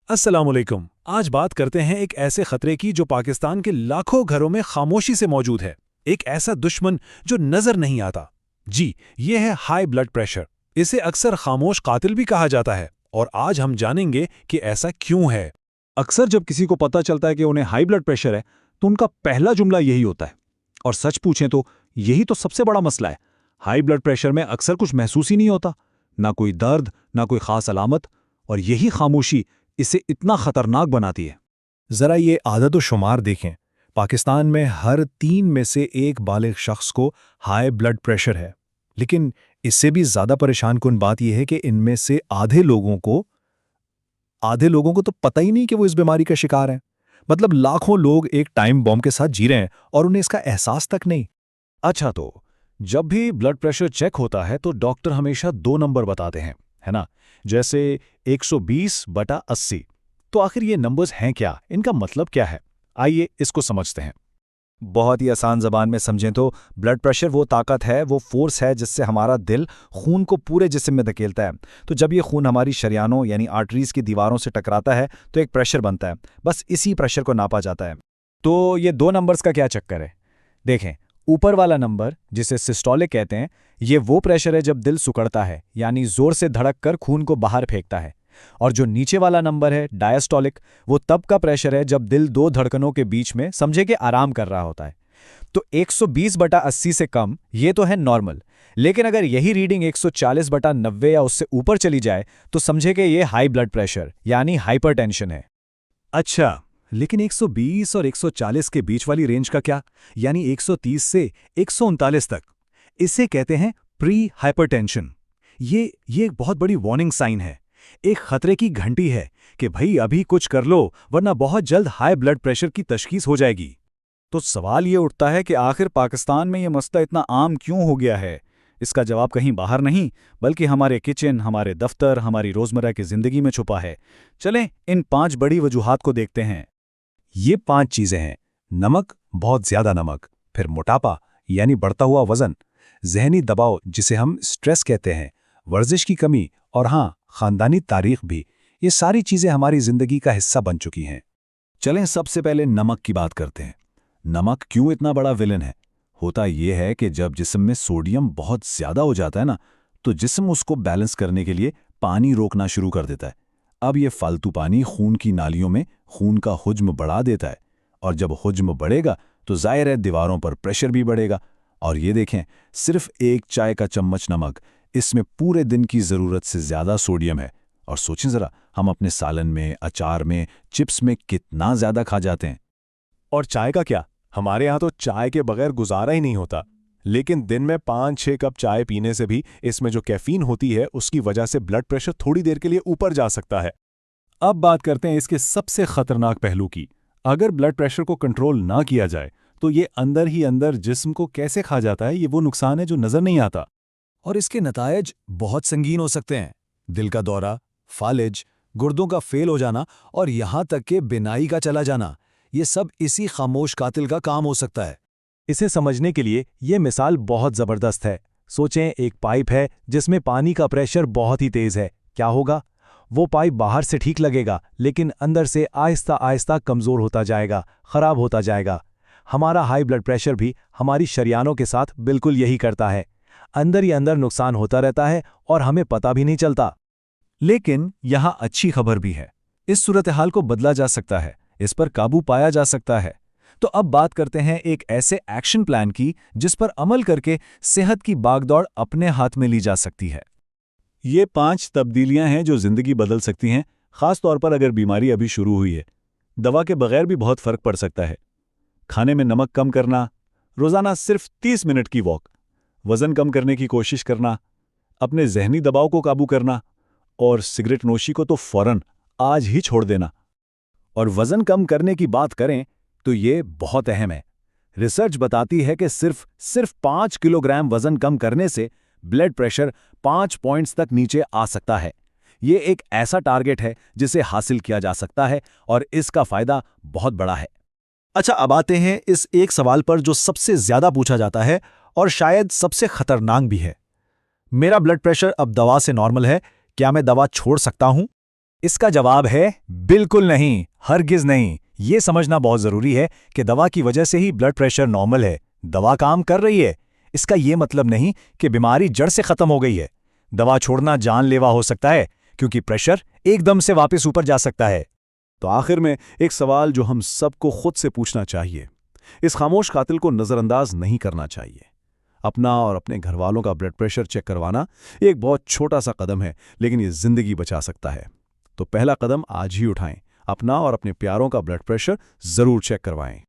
अस्सलामुअलैकुम। आज बात करते हैं एक ऐसे खतरे की जो पाकिस्तान के लाखों घरों में खामोशी से मौजूद है। एक ऐसा दुश्मन जो नजर नहीं आता। जी, ये है हाई ब्लड प्रेशर। इसे अक्सर खामोश कातिल भी कहा जाता है और आज हम जानेंगे कि ऐसा क्यों है। अक्सर जब किसी को पता चलता है कि उन्हें हाई ब्लड प्रेशर है तो उनका पहला जुमला यही होता है। और सच पूछें तो यही तो सबसे बड़ा मसला है। हाई ब्लड प्रेशर में अक्सर कुछ महसूस ही नहीं होता, ना कोई दर्द, ना कोई खास अलामत, और यही खामोशी इसे इतना खतरनाक बनाती है। जरा ये आदत व शुमार देखें। पाकिस्तान में हर 3 में से एक बालिग शख्स को हाई ब्लड प्रेशर है। लेकिन इससे भी ज्यादा परेशान कुन बात यह है कि इनमें से आधे लोगों को तो पता ही नहीं कि वो इस बीमारी का शिकार हैं। मतलब लाखों लोग एक टाइम बॉम्ब के साथ जी रहे हैं और उन्हें इसका एहसास तक नहीं। अच्छा, तो जब भी ब्लड प्रेशर चेक होता है तो डॉक्टर हमेशा 2 नंबर बताते हैं, है ना? जैसे 120/80। तो आखिर ये नंबर्स हैं क्या? इनका मतलब क्या है? आइए इसको समझते हैं। बहुत ही आसान ज़बान में समझें तो ब्लड प्रेशर वो ताकत है, वो फोर्स है जिससे हमारा दिल खून को पूरे जिस्म में धकेलता है। तो जब ये खून हमारी शरियानों यानी आर्टरीज की दीवारों से टकराता है तो एक प्रेशर बनता है। बस इसी प्रेशर को नापा जाता है। तो ये 2 नंबर्स का क्या चक्कर है? देखें, ऊपर वाला नंबर जिसे सिस्टोलिक कहते हैं, ये वो प्रेशर है जब दिल सिकुड़ता है, यानी जोर से धड़क कर खून को बाहर फेंकता है। और जो नीचे वाला नंबर है डायस्टोलिक, वो तब का प्रेशर है जब दिल 2 धड़कनों के बीच में समझे कि आराम कर रहा होता है। तो 120/80 से कम ये तो है नॉर्मल, लेकिन अगर यही रीडिंग 140/90 या उससे ऊपर चली जाए तो समझे कि ये हाई ब्लड प्रेशर यानी हाइपरटेंशन है। अच्छा, लेकिन 120 और 140 के बीच वाली रेंज का क्या? यानी 130 से 139 तक। इसे कहते हैं प्री हाइपरटेंशन। ये एक बहुत बड़ी वार्निंग साइन है, एक खतरे की घंटी है कि भाई अभी कुछ कर लो वरना बहुत जल्द हाई ब्लड प्रेशर की तशखीस हो जाएगी। तो सवाल ये उठता है कि आखिर पाकिस्तान में ये मसला इतना आम क्यों हो गया है? इसका जवाब कहीं बाहर नहीं, बल्कि हमारे किचन, हमारे दफ्तर, हमारी रोजमर्रा की जिंदगी में छुपा है। चलें इन 5 बड़ी वजूहात को देखते हैं। ये 5 चीजें हैं: नमक, बहुत ज्यादा नमक, फिर मोटापा यानी बढ़ता हुआ वजन, जहनी दबाव जिसे हम स्ट्रेस कहते हैं, वर्जिश की कमी, और हाँ, खानदानी तारीख भी। ये सारी चीजें हमारी जिंदगी का हिस्सा बन चुकी हैं। चलें सबसे पहले नमक की बात करते हैं। नमक क्यों इतना बड़ा विलन है? होता यह है कि जब जिस्म में सोडियम बहुत ज्यादा हो जाता है ना, तो जिस्म उसको बैलेंस करने के लिए पानी रोकना शुरू कर देता है। अब ये फालतू पानी खून की नालियों में खून का हुज्म बढ़ा देता है, और जब हुज्म बढ़ेगा तो जाहिर है दीवारों पर प्रेशर भी बढ़ेगा। और ये देखें, सिर्फ 1 चाय का चम्मच नमक, इसमें पूरे दिन की ज़रूरत से ज़्यादा सोडियम है। और सोचें ज़रा, हम अपने सालन में, अचार में, चिप्स में कितना ज़्यादा खा जाते हैं। और चाय का क्या? हमारे यहाँ तो चाय के बगैर गुजारा ही नहीं होता। लेकिन दिन में 5-6 कप चाय पीने से भी इसमें जो कैफीन होती है उसकी वजह से ब्लड प्रेशर थोड़ी देर के लिए ऊपर जा सकता है। अब बात करते हैं इसके सबसे खतरनाक पहलू की। अगर ब्लड प्रेशर को कंट्रोल ना किया जाए तो ये अंदर ही अंदर जिस्म को कैसे खा जाता है, ये वो नुकसान है जो नजर नहीं आता। और इसके नतायज बहुत संगीन हो सकते हैं। दिल का दौरा, फालिज, गुर्दों का फेल हो जाना, और यहाँ तक कि बिनाई का चला जाना, ये सब इसी खामोश कातिल का काम हो सकता है। इसे समझने के लिए ये मिसाल बहुत ज़बरदस्त है। सोचें, एक पाइप है जिसमें पानी का प्रेशर बहुत ही तेज़ है। क्या होगा? वो पाइप बाहर से ठीक लगेगा, लेकिन अंदर से आहिस्ता आहिस्ता कमज़ोर होता जाएगा, ख़राब होता जाएगा। हमारा हाई ब्लड प्रेशर भी हमारी शरियानों के साथ बिल्कुल यही करता है। अंदर ही अंदर नुकसान होता रहता है और हमें पता भी नहीं चलता। लेकिन यहाँ अच्छी खबर भी है। इस सूरत हाल को बदला जा सकता है, इस पर काबू पाया जा सकता है। तो अब बात करते हैं एक ऐसे एक्शन प्लान की जिस पर अमल करके सेहत की बागदौड़ अपने हाथ में ली जा सकती है। ये 5 तब्दीलियां हैं जो जिंदगी बदल सकती हैं, खास तौर पर अगर बीमारी अभी शुरू हुई है। दवा के बगैर भी बहुत फर्क पड़ सकता है। खाने में नमक कम करना, रोजाना सिर्फ 30 मिनट की वॉक, वजन कम करने की कोशिश करना, अपने जहनी दबाव को काबू करना, और सिगरेट नोशी को तो फौरन आज ही छोड़ देना। और वजन कम करने की बात करें तो ये बहुत अहम है। रिसर्च बताती है कि सिर्फ 5 किलोग्राम वजन कम करने से ब्लड प्रेशर 5 पॉइंट्स तक नीचे आ सकता है। ये एक ऐसा टारगेट है जिसे हासिल किया जा सकता है और इसका फायदा बहुत बड़ा है। अच्छा, अब आते हैं इस एक सवाल पर जो सबसे ज्यादा पूछा जाता है और शायद सबसे खतरनाक भी है। मेरा ब्लड प्रेशर अब दवा से नॉर्मल है, क्या मैं दवा छोड़ सकता हूं? इसका जवाब है बिल्कुल नहीं, हरगिज नहीं। ये समझना बहुत जरूरी है कि दवा की वजह से ही ब्लड प्रेशर नॉर्मल है। दवा काम कर रही है, इसका ये मतलब नहीं कि बीमारी जड़ से खत्म हो गई है। दवा छोड़ना जानलेवा हो सकता है, क्योंकि प्रेशर एकदम से वापस ऊपर जा सकता है। तो आखिर में एक सवाल जो हम सबको खुद से पूछना चाहिए, इस खामोश कातिल को नज़रअंदाज नहीं करना चाहिए। अपना और अपने घर वालों का ब्लड प्रेशर चेक करवाना एक बहुत छोटा सा कदम है, लेकिन ये जिंदगी बचा सकता है। तो पहला कदम आज ही उठाएं, अपना और अपने प्यारों का ब्लड प्रेशर जरूर चेक करवाएं।